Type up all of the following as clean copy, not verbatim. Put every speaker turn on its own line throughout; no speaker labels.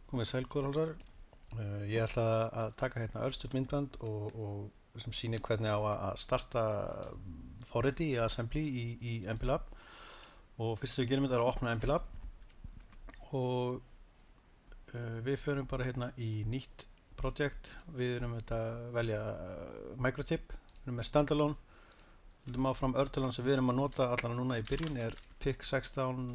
Komið sæl góðir. Ég ætla að taka hérna örstutt myndband og sem sýnir hvernig á að starta forriti í Assembly í MPLAB. Og fyrst sem við gerum þetta er að opna MPLAB og við förum bara hérna í nýtt project. Við erum að velja microchip, við erum með standalone. Höldum áfram örtölun sem við erum að nota allan núna í byrjun er PIC16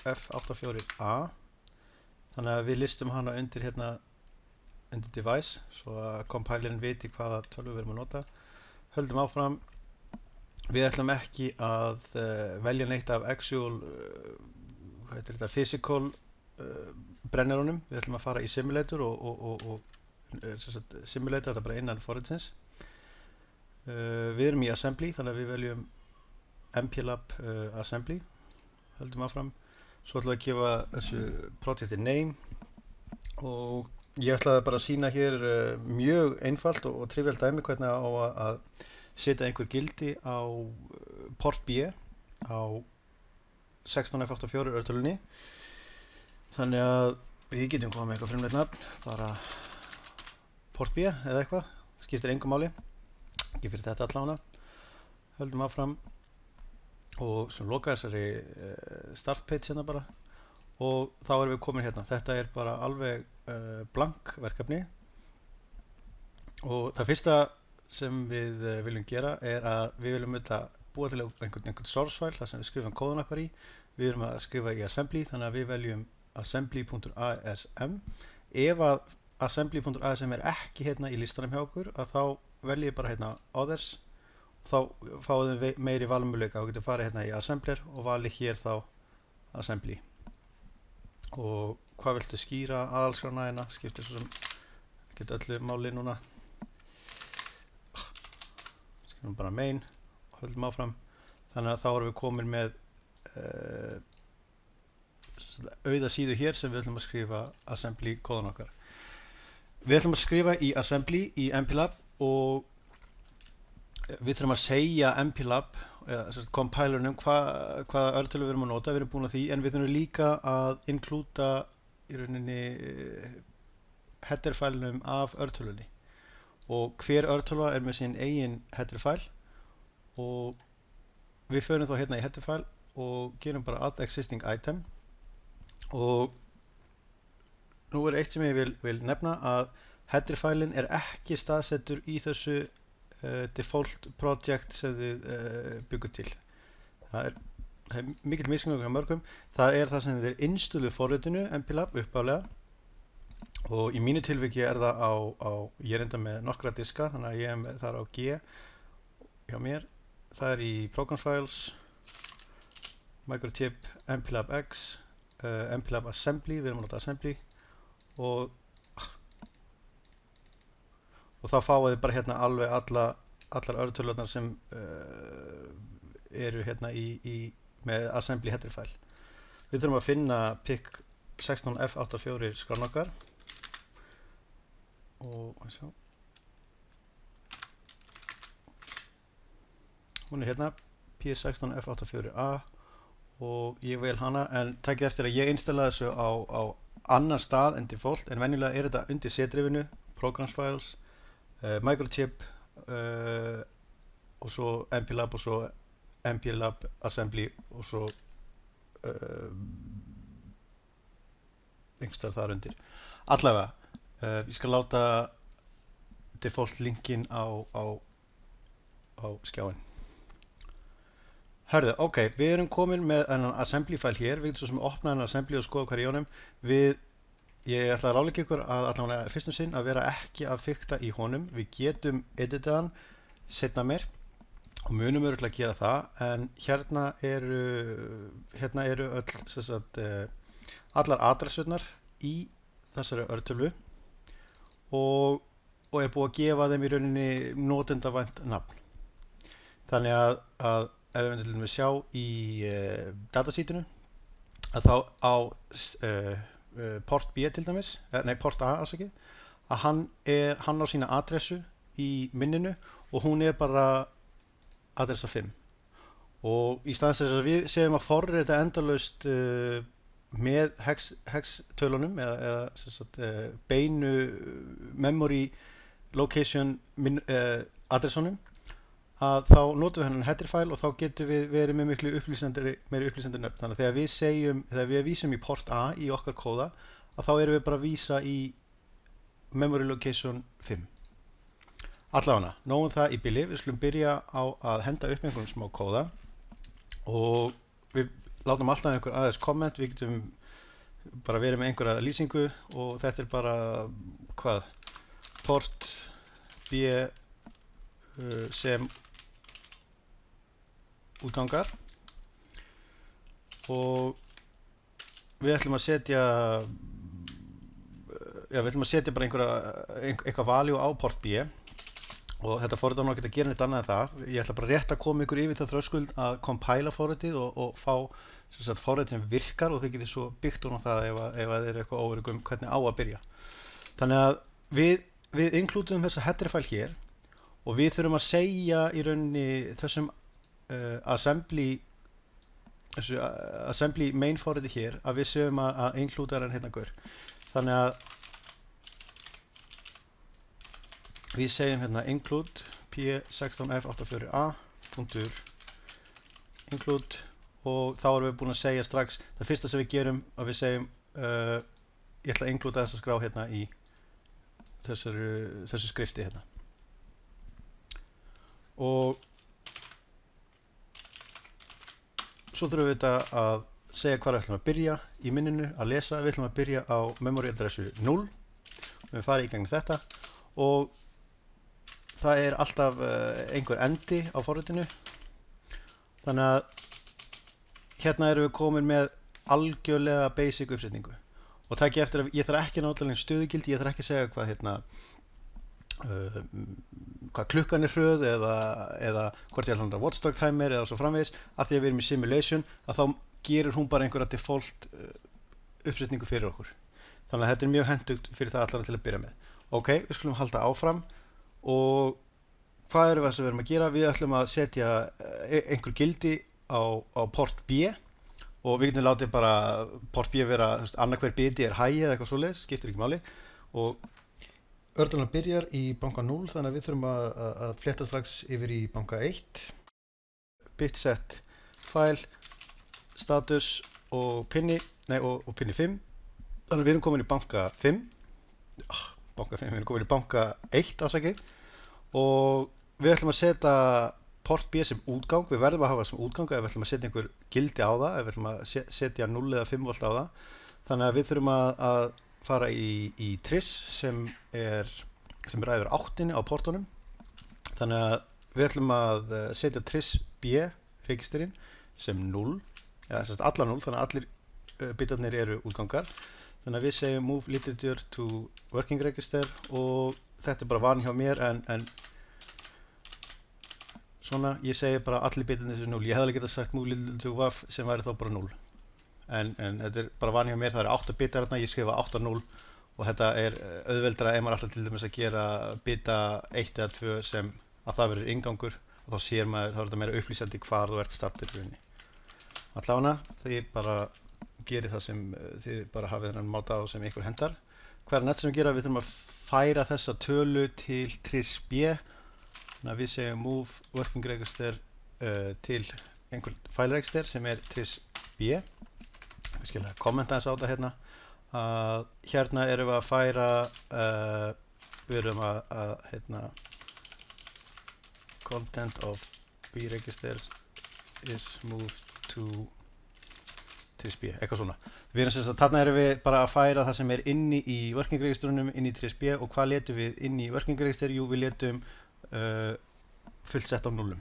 F84A. Þannig að við listum hana undir hérna undir device svo að compilern viti hvaða tölvu við erum að nota. Höldum áfram. Við ætlum ekki að velja neitt af actual physical brennerunum. Við ætlum að fara í simulator og simulata þetta bara innan forritsins. Við erum í Assembly þannig að við veljum MPLAB Assembly. Höldum áfram. Svo ætlum við að gefa þessu projekti name og ég ætlaði bara að sýna hér mjög einfalt og trivial dæmi hvernig á að setja einhver gildi á port B á 16F84 örtölunni. Þannig að við getum komið með eitthvað frumlegt nafn, bara port B eða eitthvað, skiptir engu máli, ekki fyrir þetta allavega. Höldum áfram. Og svo loka þessari start page hérna bara og þá erum við komin hérna. Þetta er bara alveg blank verkefni og það fyrsta sem við viljum gera er að við viljum búa til einhvern source file þar sem við skrifum kóðun okkar í. Við erum að skrifa í Assembly þannig að við veljum assembly.asm. Ef að assembly.asm er ekki hérna í listanum hjá okkur að þá velj ég bara hérna others. Þá fáum við meiri valmöguleika og getum farið hérna í Assembler og valið hér þá Assembly. Og hvað viltu skýra aðalskrána hérna? Skiptir svo sem ekki öllu máli núna. Skrifum bara main og höldum áfram. Þannig að þá erum við komin með auða síðu hér sem við ætlum að skrifa Assembly kóðun okkar. Við ætlum að skrifa í Assembly í MPLAB og við þurfum að segja MPLAB eða compilernum hvaða örtölu við erum að nota, við erum búin að því, en við þurfum líka að inklúda í rauninni header fælunum af örtölunni og hver örtöla er með sín eigin header fæl og við förum þá hérna í header fæl og gerum bara add existing item og nú er eitt sem ég vil nefna að header fælinn er ekki staðsettur í þessu default project sem þið byggur til. Það er mikill misskilningur hjá mörgum. Það er það sem þið innstúluð forritinu MPLAB uppálega og í mínu tilviki er það ég er enda með nokkra diska þannig að ég er þar á G hjá mér. Það er í Program Files, Microchip, MPLAB X, MPLAB Assembly, við erum að nota Assembly og þá fáið þið bara hérna alveg allar örtölurnar sem eru hérna með Assembly header file. Við þurfum að finna PIC16 F84 skrána okkar og sjá. Hún er hérna PIC16 F84A og ég vel hana en takið eftir að ég installaði þessu á annan stað en default en venjulega er þetta undir C-drifinu, Program Files, Microchip og svo MPLAB og svo MPLAB Assembly og svo einhverstaðar þar undir. Allavega, ég skal láta default linkin á skjáin. Hörðu, ok, við erum komin með þennan Assembly fæl hér, við getum svo sem opna þennan Assembly og skoða hvað er í honum. Ég ætla að ráðleggja ykkur að allavega fyrstum sinn að vera ekki að fikta í honum. Við getum editaðan seinna meir og munum örugglega að gera það en hérna eru allar adressurnar í þessari örtölu og er búið að gefa þeim í rauninni notendavænt nafn. Þannig að ef við myndum til dæmis sjá í datasítinu að þá á port B til dæmis, port A afsakið, að hann á sína adressu í minninu og hún er bara adressa 5 og í staðins þess að við séum að forrita endalaust með hex tölunum eða sem sagt, beinu memory location adressunum, að þá notum við hennan header file og þá getum við verið með miklu meiri upplýsandi nöfn. Þannig að þegar við vísum í port A í okkar kóða, að þá erum við bara að vísa í memory location 5. Allavega, nógum það í bili. Við skulum byrja á að henda upp einhverjum smá kóða og við látum alltaf einhver aðeins komment. Við getum bara verið með einhverja lýsingu og þetta bara port B sem útgangar og við ætlum að setja bara eitthvað value á port B og þetta forritið á ekki að gera neitt annað en það. Ég ætla bara rétt að koma ykkur yfir það þröskuld að compila forritið og fá forritið sem virkar og þið getið svo byggt á það ef það er eitthvað óöruggum hvernig á að byrja. Þannig að við inklúdum þessa header file hér og við þurfum að segja í rauninni þessum assembly main forriti hér að við séum að inklúda hann hérna gaur. Þannig að við segjum hérna include p16f84a .include og þá erum við búin að segja strax það fyrsta sem við gerum að við segjum ég ætla að inklúda þessa skrá hérna í þessu skrifti hérna. Og svo þurfum við þetta að segja hvað við ætlum að byrja í minninu að lesa. Við ætlum að byrja á memory adressu 0. Við farið í gegnum þetta og það er alltaf einhver endi á forritinu. Þannig að hérna erum við komin með algjörlega basic uppsetningu. Og takk eftir að ég þarf ekki náttúrulega stöðugildi, ég þarf ekki að segja hvað hvað klukkan er hröð eða hvort ég ætla að watchdog timer eða svo framvegis, að því að við erum í simulation að þá gerir hún bara einhverja default uppsetningu fyrir okkur. Þannig að þetta er mjög hentugt fyrir það allar til að byrja með. Ok, við skulum halda áfram og hvað erum við að gera? Við ætlum að setja einhver gildi á port B og við getum látið bara port B vera annarhver biti er high eða eitthvað svoleiðis, skiptir ekki máli og Ördunar byrjar í banka 0 þannig að við þurfum að fletta strax yfir í banka 1 bitset file status og pinni og pinni 5 þannig að við erum komin í banka 5 við erum komin í banka 1 ásækið og við ætlum að setja port B sem útgang, við verðum að hafa sem útgang ef við ætlum að setja einhver gildi á það, ef við ætlum að setja 0 eða 5 volt á það þannig að við þurfum að fara í tris sem ræður 8-inni á portunum þannig að við ætlum að setja tris B registerinn sem 0 eða þess að alla 0 þannig að allir bitarnir eru útgangar þannig að við segjum move literature to working register og þetta er bara van hjá mér en svona ég segi bara allir bitarnir sem 0 ég hefði alveg getað sagt move literature to waf sem væri þá bara 0 en þetta er bara van hjá mér, það eru 8 bitar hérna, ég skrifa 8.0 og þetta er auðveldra ef maður alltaf til dæmis að gera bita 1 eða 2 sem að það verður inngangur og þá sér maður, þá er þetta meira upplýsandi hvar þú ert startur í rauninni. Allavega þið bara gerir það sem þið bara hafið þennan máta á sem ykkur hendar. Hvað er næst sem við gera? Við þurfum að færa þessa tölu til tris B þannig að við segjum move working register til einhver file register sem er tris B við skilja að kommenta þess á þetta hérna hérna erum við að færa við erum að hérna content of B register is moved to tris B, eitthvað svona við erum sem sagt, þarna erum við bara að færa það sem er inni í working registrunum inn í tris B og hvað letum við inn í working register? Jú, við letum fullt sett á nullum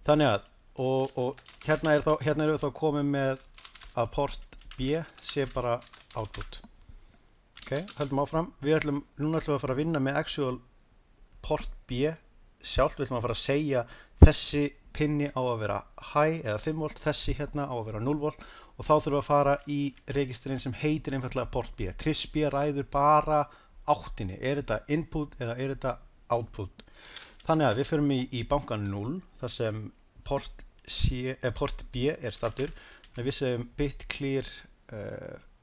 þannig að og hérna erum við þá komið með að port B sé bara output. Ok, höldum áfram. Núna ætlum við að fara að vinna með actual port B sjálft. Við ætlum að fara að segja þessi pinni á að vera high eða 5 volt, þessi hérna á að vera 0 volt og þá þurfum við að fara í registerinn sem heitir einfallega port B. Tris B ræður bara 8-inni. Er þetta input eða er þetta output? Þannig að við förum í banka 0 þar sem port B er staddur. við segjum bit clear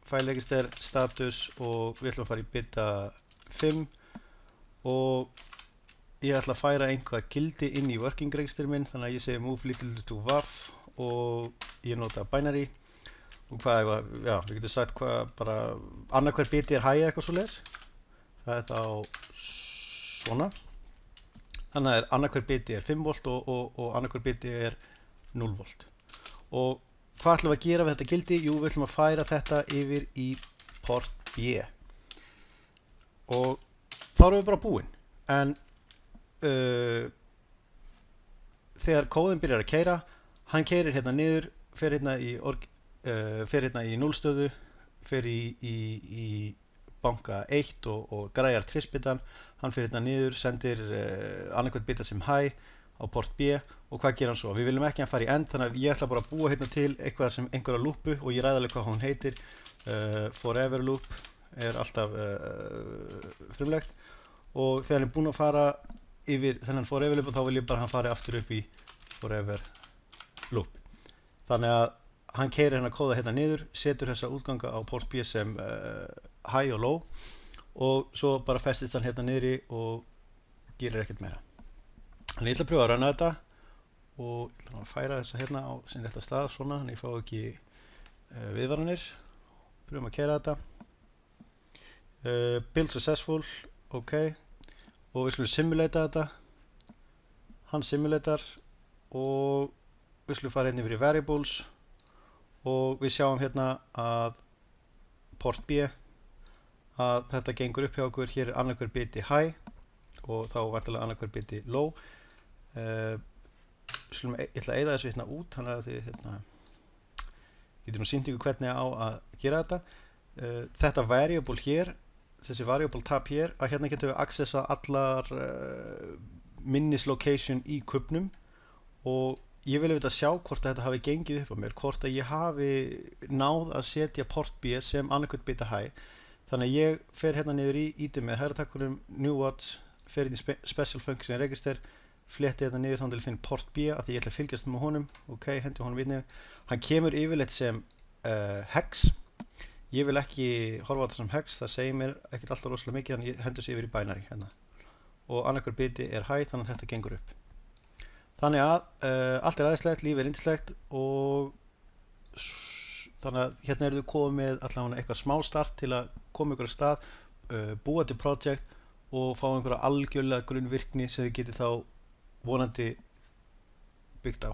file register status og við ætlum að fara í bita 5 og ég ætla að færa einhvað gildi inn í working register minn, þannig að ég segi move little to waf og ég nota binary og hvað við getum sagt hvað bara annarhver biti high eða eitthvað svoleiðis. Það þá svona. Þannig að annarhver biti 5 volt og annarhver biti 0 volt. Og hvað ætlum við að gera við þetta gildi? Jú, við ætlum að færa þetta yfir í port B. Og þá erum við bara búin. En þegar kóðin byrjar að keyra, hann keyrir hérna niður, fer hérna í 0 stöðu, fer í banka 1 og græjar trisbitan, hann fer hérna niður, sendir annarkvæmt bita sem high á port B og hvað gerir hann svo? Við viljum ekki að hann fara í end, þannig að ég ætla bara að búa hérna til eitthvað sem einhverja lúpu og ég ræði alveg hvað hún heitir. Forever loop alltaf frumlegt og þegar hann búinn að fara yfir þennan forever loop þá vil ég bara að hann fari aftur upp í forever loop. Þannig að hann keyrir hérna kóða hérna niður, setur þessa útganga á port B sem high og low og svo bara festist hann hérna niðri og gerir ekkert meira. Þannig ég ætla að pröfa að rönna þetta og ég ætla að færa þessa hérna á sinn rétta stað svona, þannig ég fá ekki viðvaranir. Pröfum að keyra þetta. Build successful, ok. Og við skulum simulata þetta. Hann simulatar og við skulum fara hérna yfir í variables og við sjáum hérna að port B að þetta gengur upp hjá okkur. Hér annarhver biti high og þá vantilega annarhver biti low. Ég ætla að eyða þessu hérna út þannig að þið getur sýnt ykkur hvernig á að gera þetta. Þetta variable hér, þessi variable tab hér, að hérna getum við accessa allar minnis location í kubnum og ég vil auðvitað sjá hvort þetta hafi gengið upp á mér, hvort að ég hafi náð að setja port B sem annarkvæmt bita high. Þannig að ég fer hérna niður í ídumið hægritakkurum new watch, fer inn í special function register, fletti þetta niður þannig til að finna port B að því ég ætla að fylgjast með honum. Ok, hendi honum við niður. Hann kemur yfirleitt sem hex. Ég vil ekki horfa á þetta sem hex, það segir mér ekkert alltaf rosalega mikið, þannig ég hendur sig yfir í binary hérna. Og annarhver biti high, þannig að þetta gengur upp. Þannig að allt æðislegt, lífið yndislegt og þannig að hérna eru þau komið allavega eitthvað smá start til að koma ykkur af stað, búa til project og fá einhverja algjörlega grunnvirkni sem þið getið þá vonandi byggt á.